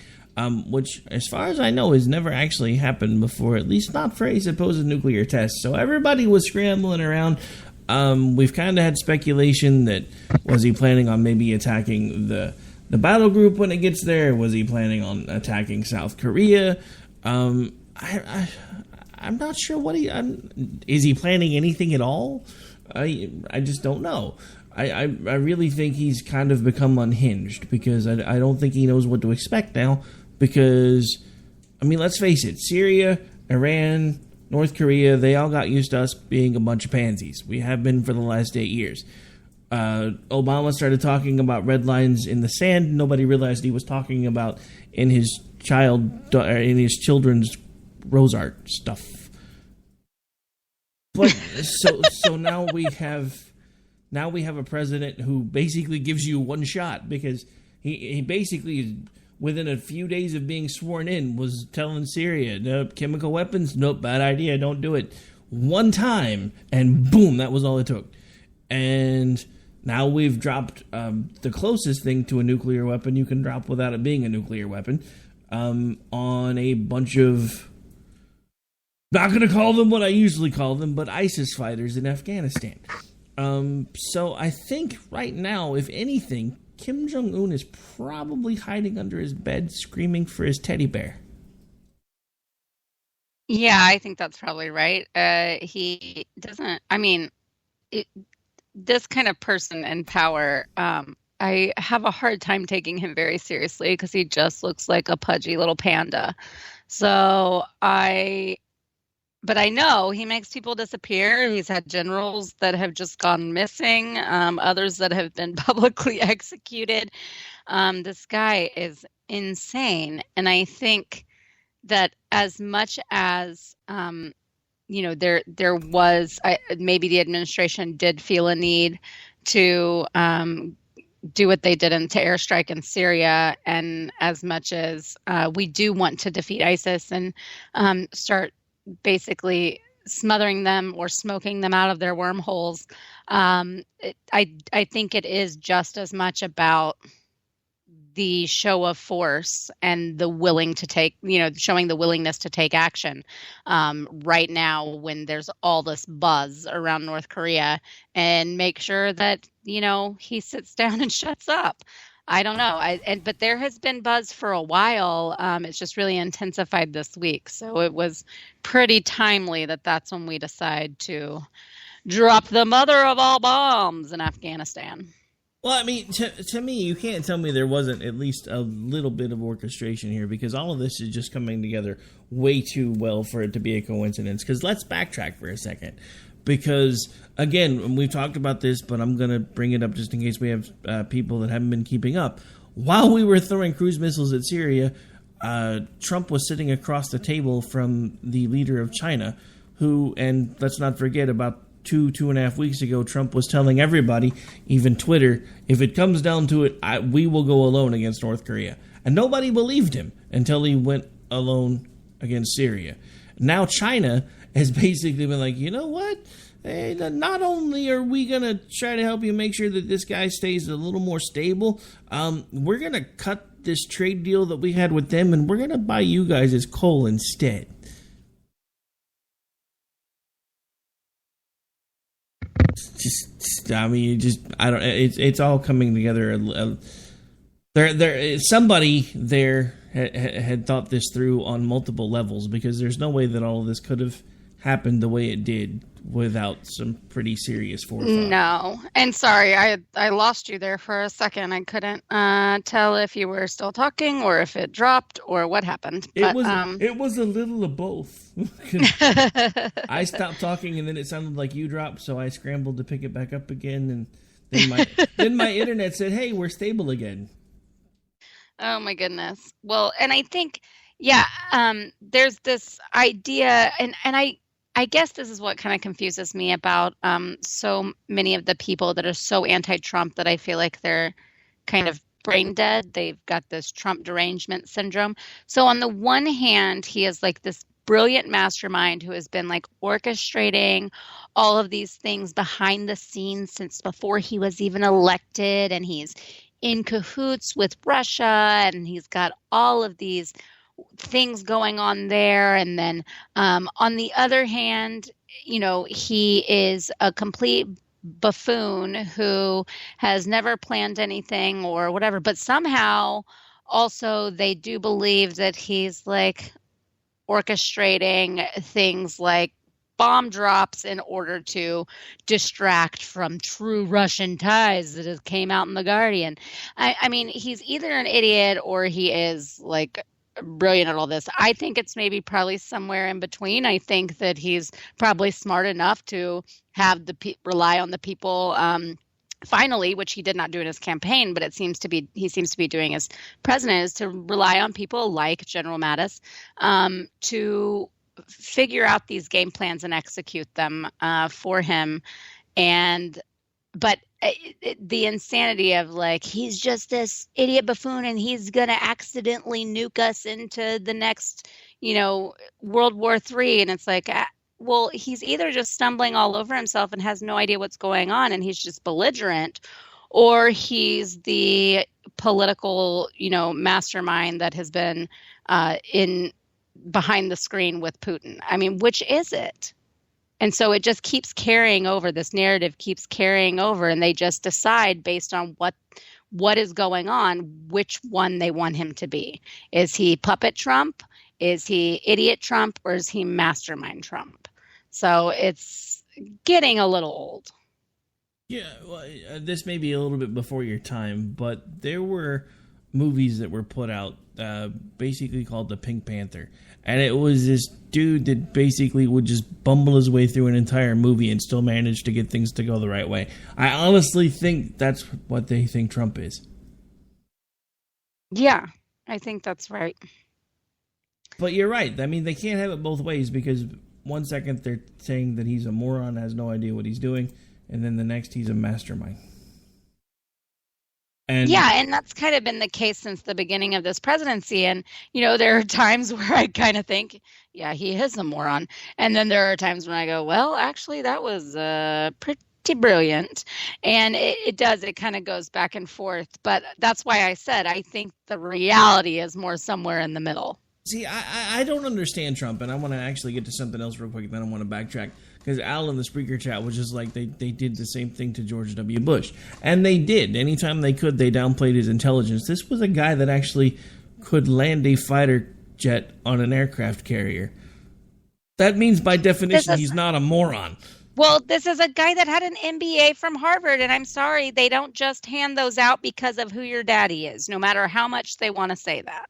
Which, as far as I know, has never actually happened before, at least not for a supposed nuclear test. So everybody was scrambling around. We've kind of had speculation that, was he planning on maybe attacking the battle group when it gets there? Was he planning on attacking South Korea? I'm not sure what is he planning anything at all? I just don't know. I really think he's kind of become unhinged because I don't think he knows what to expect now. Because, I mean, let's face it, Syria, Iran, North Korea, they all got used to us being a bunch of pansies. We have been for the last 8 years. Obama started talking about red lines in the sand. Nobody realized he was talking about in his children's rose art stuff. But so now we have a president who basically gives you one shot because he basically, within a few days of being sworn in, was telling Syria, nope, chemical weapons, nope, bad idea, don't do it. One time, and boom, that was all it took. And now we've dropped the closest thing to a nuclear weapon you can drop without it being a nuclear weapon on a bunch of, not going to call them what I usually call them, but ISIS fighters in Afghanistan. So I think right now, if anything, Kim Jong-un is probably hiding under his bed screaming for his teddy bear. Yeah, I think that's probably right. He doesn't, I mean, this kind of person in power, I have a hard time taking him very seriously because he just looks like a pudgy little panda. But I know he makes people disappear. He's had generals that have just gone missing, others that have been publicly executed. This guy is insane. And I think that as much as, there was, maybe the administration did feel a need to do what they did to airstrike in Syria, and as much as we do want to defeat ISIS and start basically smothering them or smoking them out of their wormholes. I think it is just as much about the show of force and the showing the willingness to take action right now when there's all this buzz around North Korea, and make sure that, he sits down and shuts up. I don't know. But there has been buzz for a while. It's just really intensified this week. So it was pretty timely that's when we decide to drop the mother of all bombs in Afghanistan. Well, I mean, to me, you can't tell me there wasn't at least a little bit of orchestration here, because all of this is just coming together way too well for it to be a coincidence. Because let's backtrack for a second. Because, again, we've talked about this, but I'm going to bring it up just in case we have people that haven't been keeping up. While we were throwing cruise missiles at Syria, Trump was sitting across the table from the leader of China, who, and let's not forget, about 2.5 weeks ago, Trump was telling everybody, even Twitter, if it comes down to it, we will go alone against North Korea. And nobody believed him until he went alone against Syria. Now China has basically been like, you know what? Hey, not only are we going to try to help you make sure that this guy stays a little more stable, we're going to cut this trade deal that we had with them, and we're going to buy you guys as coal instead. It's all coming together. Somebody there had thought this through on multiple levels, because there's no way that all of this could have happened the way it did without some pretty serious forethought. No. And sorry, I lost you there for a second. I couldn't tell if you were still talking or if it dropped or what happened. But, it was a little of both. I stopped talking and then it sounded like you dropped, so I scrambled to pick it back up again, and then my internet said, "Hey, we're stable again." Oh my goodness. Well, and I think, there's this idea, and I guess this is what kind of confuses me about so many of the people that are so anti-Trump that I feel like they're kind of brain dead. They've got this Trump derangement syndrome. So on the one hand, he is like this brilliant mastermind who has been like orchestrating all of these things behind the scenes since before he was even elected, and he's in cahoots with Russia, and he's got all of these things going on there. And then on the other hand, he is a complete buffoon who has never planned anything or whatever, but somehow also they do believe that he's like orchestrating things like bomb drops in order to distract from true Russian ties that came out in The Guardian. I mean, he's either an idiot or he is like brilliant at all this. I think it's maybe probably somewhere in between. I think that he's probably smart enough to have rely on the people finally, which he did not do in his campaign, but he seems to be doing as president, is to rely on people like General Mattis to figure out these game plans and execute them for him. But the insanity of like, he's just this idiot buffoon and he's going to accidentally nuke us into the next, World War III. And it's like, well, he's either just stumbling all over himself and has no idea what's going on and he's just belligerent, or he's the political, mastermind that has been behind the screen with Putin. I mean, which is it? And so it just keeps carrying over. This narrative keeps carrying over, and they just decide based on what is going on, which one they want him to be. Is he puppet Trump? Is he idiot Trump? Or is he mastermind Trump? So it's getting a little old. Yeah, well, this may be a little bit before your time, but there were movies that were put out basically called The Pink Panther. And it was this dude that basically would just bumble his way through an entire movie and still manage to get things to go the right way. I honestly think that's what they think Trump is. Yeah, I think that's right. But you're right. I mean, they can't have it both ways, because one second they're saying that he's a moron, has no idea what he's doing, and then the next he's a mastermind. And that's kind of been the case since the beginning of this presidency. And, there are times where I kind of think, yeah, he is a moron. And then there are times when I go, well, actually, that was pretty brilliant. And it kind of goes back and forth. But that's why I said I think the reality is more somewhere in the middle. See, I don't understand Trump, and I want to actually get to something else real quick, then I want to backtrack. Because Al in the Spreaker chat was just like, they did the same thing to George W. Bush. And they did. Anytime they could, they downplayed his intelligence. This was a guy that actually could land a fighter jet on an aircraft carrier. That means, by definition, he's not a moron. Well, this is a guy that had an MBA from Harvard, and I'm sorry, they don't just hand those out because of who your daddy is, no matter how much they want to say that.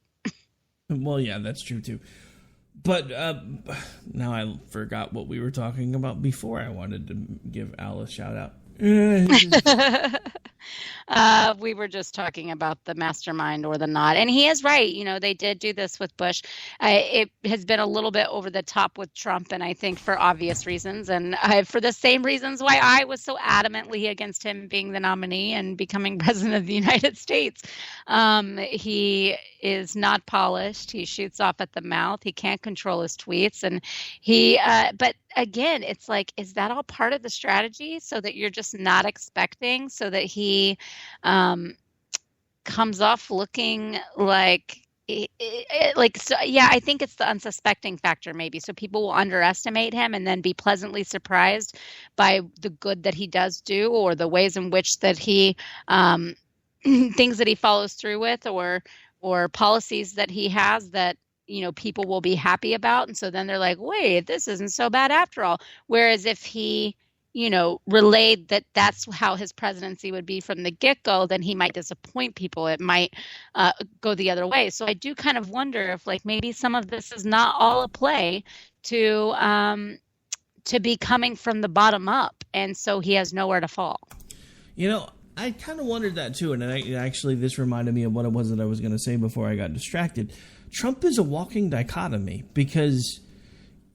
Well, yeah, that's true, too. But now I forgot what we were talking about before. I wanted to give Al a shout-out. We were just talking about the mastermind or the not. And he is right. You know, they did do this with Bush. It has been a little bit over the top with Trump, and I think for obvious reasons. And for the same reasons why I was so adamantly against him being the nominee and becoming president of the United States. He is not polished. He shoots off at the mouth. He can't control his tweets. And but again, it's like, is that all part of the strategy so that you're just not expecting, so that he comes off looking like so, yeah, I think it's the unsuspecting factor maybe. So people will underestimate him and then be pleasantly surprised by the good that he does do, or the ways in which that he things that he follows through with, or policies that he has that, you know, people will be happy about. And so then they're like, wait, this isn't so bad after all. Whereas if he, you know, relayed that that's how his presidency would be from the get-go, then he might disappoint people. It might go the other way. So I do kind of wonder if, like, maybe some of this is not all a play to be coming from the bottom up. And so he has nowhere to fall. You know, I kind of wondered that too. And actually, this reminded me of what it was that I was going to say before I got distracted. Trump is a walking dichotomy, because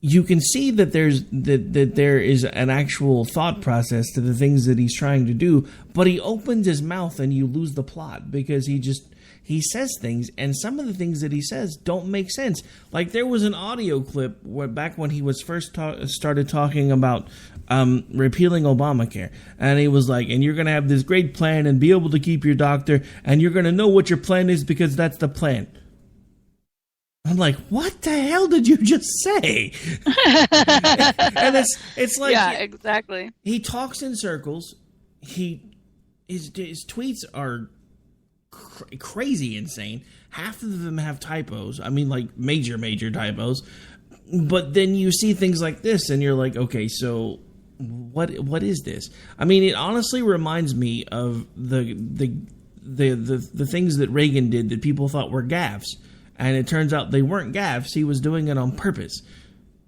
you can see that there is an actual thought process to the things that he's trying to do, but he opens his mouth and you lose the plot, because he says things, and some of the things that he says don't make sense. Like, there was an audio clip back when he was first started talking about repealing Obamacare, and he was like, and you're going to have this great plan and be able to keep your doctor, and you're going to know what your plan is because that's the plan. I'm like, what the hell did you just say? And it's like, yeah, exactly. He talks in circles. His tweets are crazy insane. Half of them have typos. I mean, like major typos. But then you see things like this, and you're like, okay, so what is this? I mean, it honestly reminds me of the things that Reagan did that people thought were gaffes. And it turns out they weren't gaffes. He was doing it on purpose,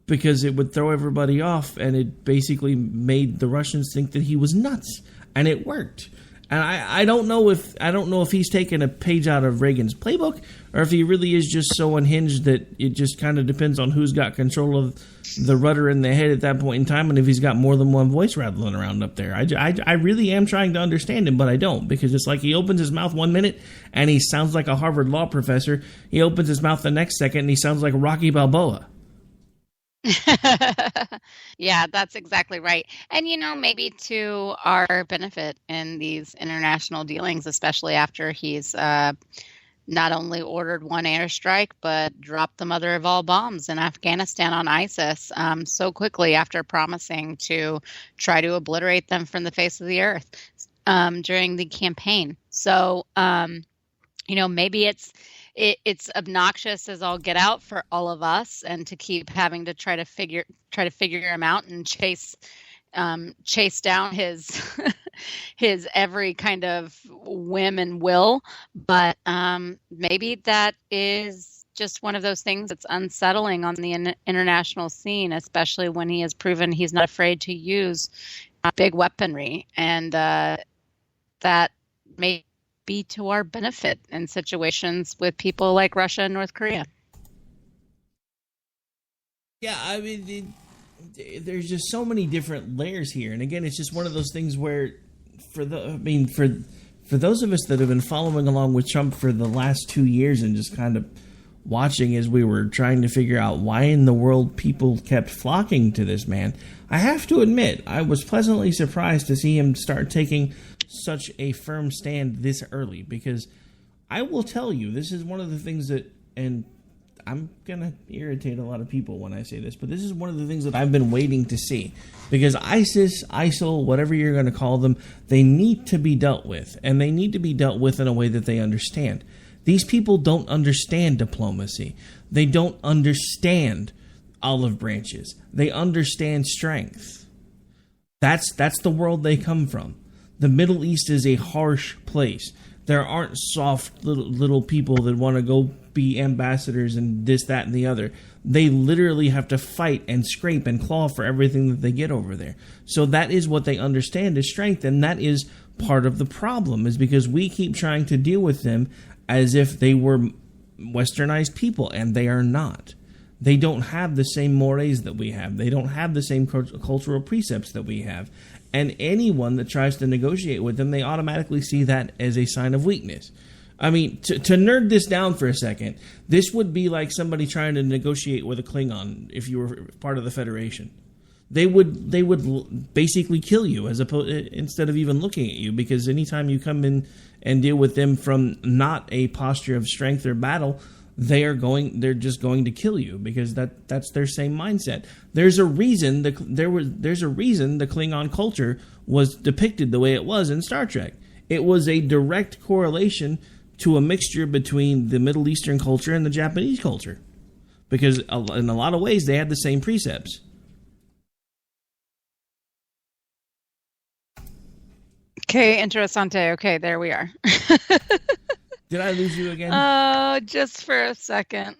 because it would throw everybody off, and it basically made the Russians think that he was nuts, and it worked. And I don't know if he's taken a page out of Reagan's playbook, or if he really is just so unhinged that it just kind of depends on who's got control of the rudder in the head at that point in time, and if he's got more than one voice rattling around up there. I really am trying to understand him, but I don't, because it's like he opens his mouth 1 minute and he sounds like a Harvard law professor. He opens his mouth the next second and he sounds like Rocky Balboa. Yeah, that's exactly right. And, you know, maybe to our benefit in these international dealings, especially after he's not only ordered one airstrike, but dropped the mother of all bombs in Afghanistan on ISIS so quickly after promising to try to obliterate them from the face of the earth during the campaign. So, you know, maybe it's obnoxious as all get out for all of us, and to keep having to try to figure him out and chase down his his every kind of whim and will. But maybe that is just one of those things that's unsettling on the international scene, especially when he has proven he's not afraid to use big weaponry, and that may be to our benefit in situations with people like Russia and North Korea. Yeah, I mean, there's just so many different layers here, and again, it's just one of those things where, for those of us that have been following along with Trump for the last 2 years and just kind of watching as we were trying to figure out why in the world people kept flocking to this man, I have to admit, I was pleasantly surprised to see him start taking such a firm stand this early, because I will tell you, this is one of the things that, and I'm going to irritate a lot of people when I say this, but this is one of the things that I've been waiting to see. Because ISIS, ISIL, whatever you're going to call them, they need to be dealt with. And they need to be dealt with in a way that they understand. These people don't understand diplomacy. They don't understand olive branches. They understand strength. That's the world they come from. The Middle East is a harsh place. There aren't soft little people that want to go be ambassadors and this, that, and the other. They literally have to fight and scrape and claw for everything that they get over there. So that is what they understand is strength, and that is part of the problem, is because we keep trying to deal with them as if they were westernized people, and they are not. They don't have the same mores that we have. They don't have the same cultural precepts that we have. And anyone that tries to negotiate with them, they automatically see that as a sign of weakness. I mean, to nerd this down for a second, this would be like somebody trying to negotiate with a Klingon if you were part of the Federation. They would basically kill you instead of even looking at you, because anytime you come in and deal with them from not a posture of strength or battle, they're just going to kill you, because that's their same mindset. There's a reason the Klingon culture was depicted the way it was in Star Trek. It was a direct correlation to a mixture between the Middle Eastern culture and the Japanese culture, because in a lot of ways they had the same precepts. Okay, interessante. Okay, there we are. Did I lose you again? Just for a second.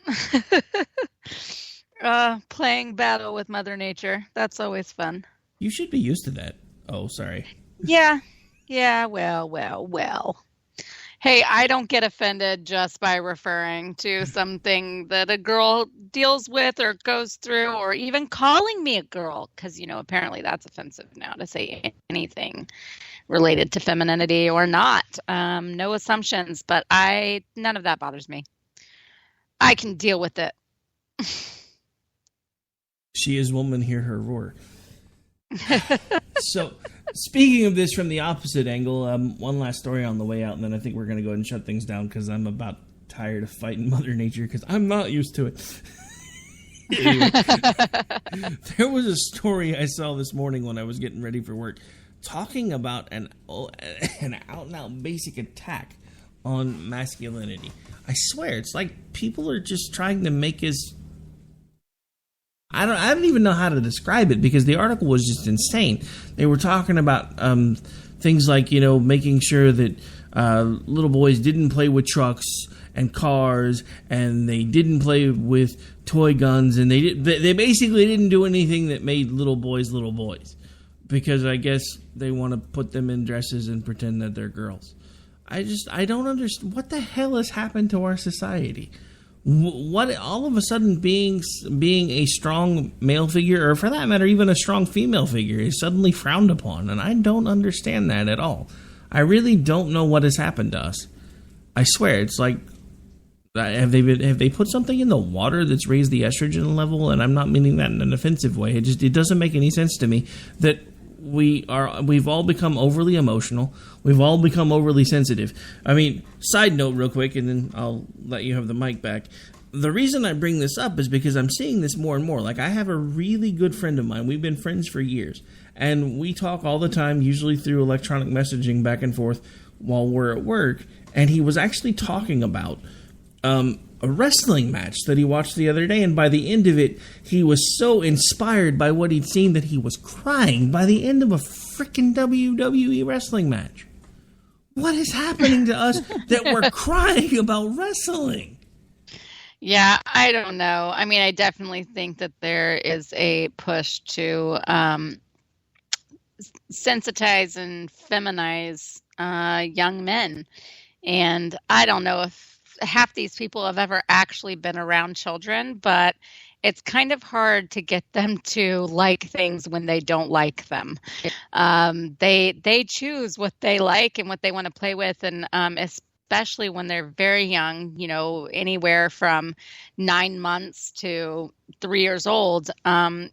Playing battle with Mother Nature. That's always fun. You should be used to that. Oh, sorry. Yeah, well. Hey, I don't get offended just by referring to something that a girl deals with or goes through, or even calling me a girl, because, apparently that's offensive now to say anything related to femininity or not. No assumptions, but none of that bothers me. I can deal with it. She is woman, hear her roar. So, speaking of this from the opposite angle, one last story on the way out, and then I think we're going to go ahead and shut things down, because I'm about tired of fighting Mother Nature, because I'm not used to it. Anyway, there was a story I saw this morning when I was getting ready for work, talking about an out-and-out basic attack on masculinity. I swear, it's like people are just trying to make us... I don't even know how to describe it, because the article was just insane. They were talking about things like, making sure that little boys didn't play with trucks and cars, and they didn't play with toy guns, and they basically didn't do anything that made little boys, because I guess they want to put them in dresses and pretend that they're girls. I don't understand. What the hell has happened to our society? What all of a sudden being a strong male figure, or for that matter even a strong female figure, is suddenly frowned upon, and I don't understand that at all. I really don't know what has happened to us. I swear, it's like, have they put something in the water that's raised the estrogen level? And I'm not meaning that in an offensive way. It doesn't make any sense to me that we've all become overly emotional. We've all become overly sensitive. I mean, side note real quick, and then I'll let you have the mic back. The reason I bring this up is because I'm seeing this more and more. Like, I have a really good friend of mine. We've been friends for years, and we talk all the time, usually through electronic messaging back and forth while we're at work. And he was actually talking about a wrestling match that he watched the other day, and by the end of it, he was so inspired by what he'd seen that he was crying by the end of a freaking WWE wrestling match. What is happening to us that we're crying about wrestling? Yeah, I don't know. I mean, I definitely think that there is a push to sensitize and feminize young men. And I don't know if half these people have ever actually been around children, but it's kind of hard to get them to like things when they don't like them. They choose what they like and what they want to play with, and especially when they're very young, anywhere from 9 months to 3 years old,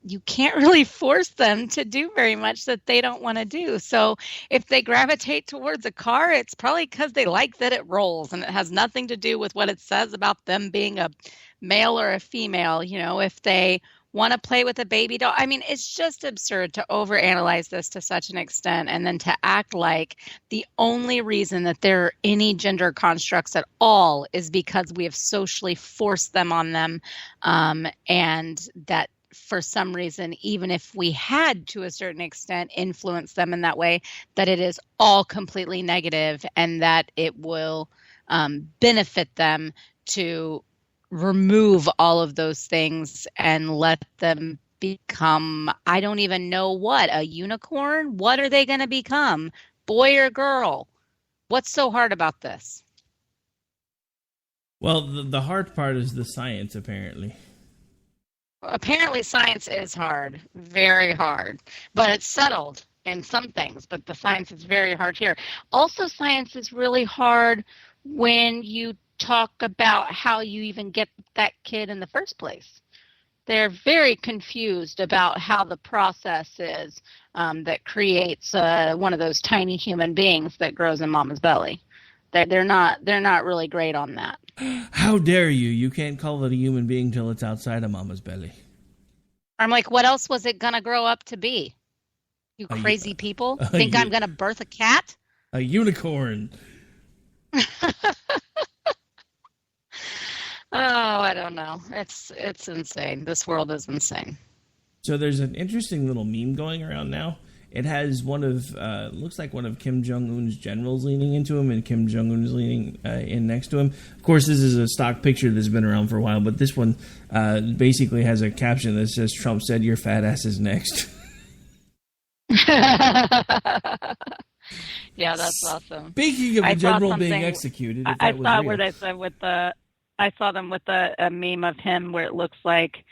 you can't really force them to do very much that they don't want to do. So if they gravitate towards a car, it's probably because they like that it rolls, and it has nothing to do with what it says about them being a male or a female. If they want to play with a baby doll. I mean, it's just absurd to overanalyze this to such an extent, and then to act like the only reason that there are any gender constructs at all is because we have socially forced them on them, and that for some reason, even if we had to a certain extent influenced them in that way, that it is all completely negative, and that it will benefit them to remove all of those things and let them become, I don't even know what, a unicorn? What are they going to become? Boy or girl? What's so hard about this? Well, the hard part is the science, apparently. Apparently science is hard, very hard, but it's settled in some things, but the science is very hard here. Also, science is really hard when you talk about how you even get that kid in the first place. They're very confused about how the process is that creates one of those tiny human beings that grows in mama's belly. They're not really great on that. How dare you? You can't call it a human being till it's outside of mama's belly. I'm like, what else was it going to grow up to be? You crazy people think I'm going to birth a cat? A unicorn. Oh, I don't know. It's insane. This world is insane. So there's an interesting little meme going around now. It has one of, looks like one of Kim Jong-un's generals leaning into him, and Kim Jong-un's leaning in next to him. Of course, this is a stock picture that's been around for a while, but this one basically has a caption that says, "Trump said your fat ass is next." Yeah, that's awesome. Speaking of a general being executed, if I that was saw real. where they said I saw them with a meme of him where it looks like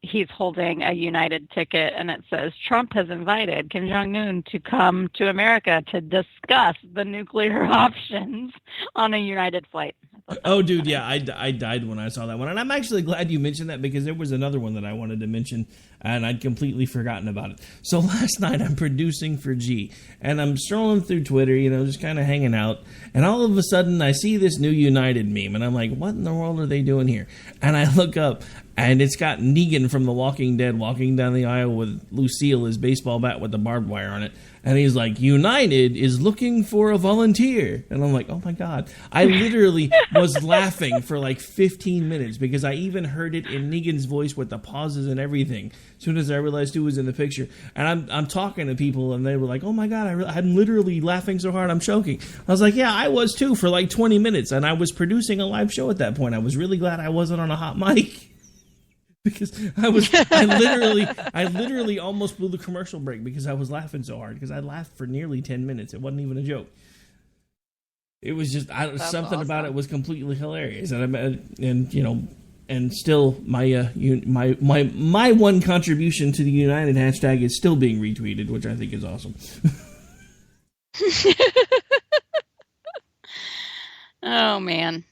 he's holding a United ticket, and it says, "Trump has invited Kim Jong-un to come to America to discuss the nuclear options on a United flight." Oh, dude, yeah, I died when I saw that one. And I'm actually glad you mentioned that, because there was another one that I wanted to mention, and I'd completely forgotten about it. So last night, I'm producing for G, and I'm strolling through Twitter, just kind of hanging out, and all of a sudden, I see this new United meme, and I'm like, what in the world are they doing here? And I look up, and it's got Negan from The Walking Dead walking down the aisle with Lucille, his baseball bat with the barbed wire on it. And he's like, "United is looking for a volunteer." And I'm like, oh my God. I literally was laughing for like 15 minutes because I even heard it in Negan's voice with the pauses and everything as soon as I realized who was in the picture. And I'm talking to people, and they were like, "Oh my God, I'm literally laughing so hard I'm choking." I was like, yeah, I was too for like 20 minutes. And I was producing a live show at that point. I was really glad I wasn't on a hot mic. Because I literally almost blew the commercial break because I was laughing so hard. Because I laughed for nearly 10 minutes. It wasn't even a joke. It was just something awesome about it was completely hilarious, and still my one contribution to the United hashtag is still being retweeted, which I think is awesome. Oh man.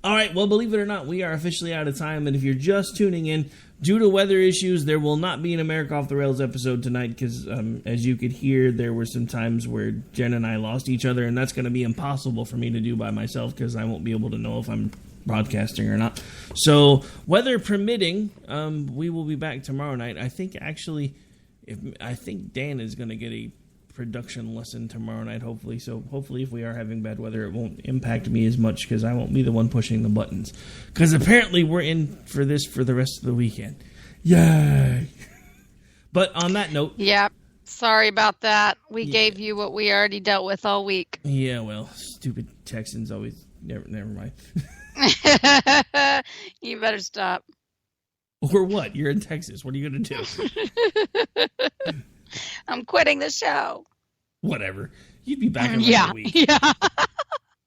All right, well, believe it or not, we are officially out of time, and if you're just tuning in, due to weather issues, there will not be an America Off the Rails episode tonight, because as you could hear, there were some times where Jen and I lost each other, and that's going to be impossible for me to do by myself, because I won't be able to know if I'm broadcasting or not. So, weather permitting, we will be back tomorrow night. I think, actually, I think Dan is going to get a production lesson tomorrow night, hopefully. So hopefully if we are having bad weather, it won't impact me as much because I won't be the one pushing the buttons. Because apparently we're in for this for the rest of the weekend. Yay! But on that note... Yeah, sorry about that. We gave you what we already dealt with all week. Yeah, well, stupid Texans always... Never mind. You better stop. Or what? You're in Texas. What are you going to do? I'm quitting the show. Whatever. You'd be back in like a week. Yeah.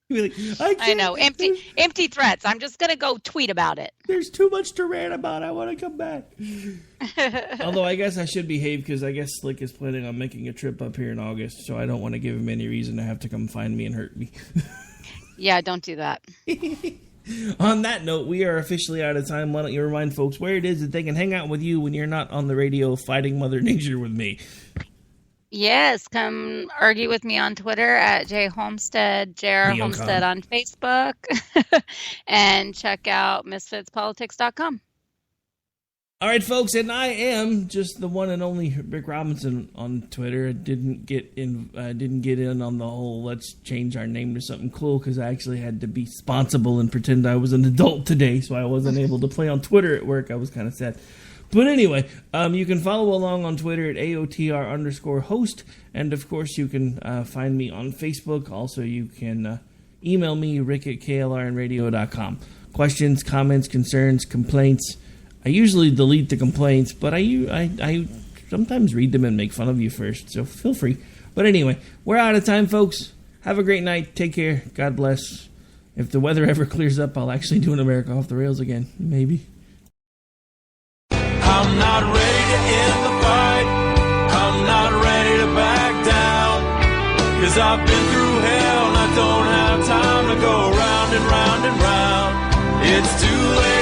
Like, I know, empty threats. I'm just gonna go tweet about it. There's too much to rant about. I want to come back. Although I guess I should behave because I guess Slick is planning on making a trip up here in August, so I don't want to give him any reason to have to come find me and hurt me. Yeah, don't do that. On that note, we are officially out of time. Why don't you remind folks where it is that they can hang out with you when you're not on the radio fighting Mother Nature with me? Yes, come argue with me on Twitter at jhomestead, JR Homestead on Facebook, and check out misfitspolitics.com. All right, folks, and I am just the one and only Rick Robinson on Twitter. I didn't get in on the whole let's change our name to something cool because I actually had to be responsible and pretend I was an adult today, so I wasn't able to play on Twitter at work. I was kind of sad. But anyway, you can follow along on Twitter at AOTR_host. And, of course, you can find me on Facebook. Also, you can email me, rick@klrnradio.com. Questions, comments, concerns, complaints. I usually delete the complaints, but I sometimes read them and make fun of you first. So feel free. But anyway, we're out of time, folks. Have a great night. Take care. God bless. If the weather ever clears up, I'll actually do an America Off the Rails again. Maybe. I'm not ready to end the fight. I'm not ready to back down. 'Cause I've been through hell and I don't have time to go round and round and round. It's too late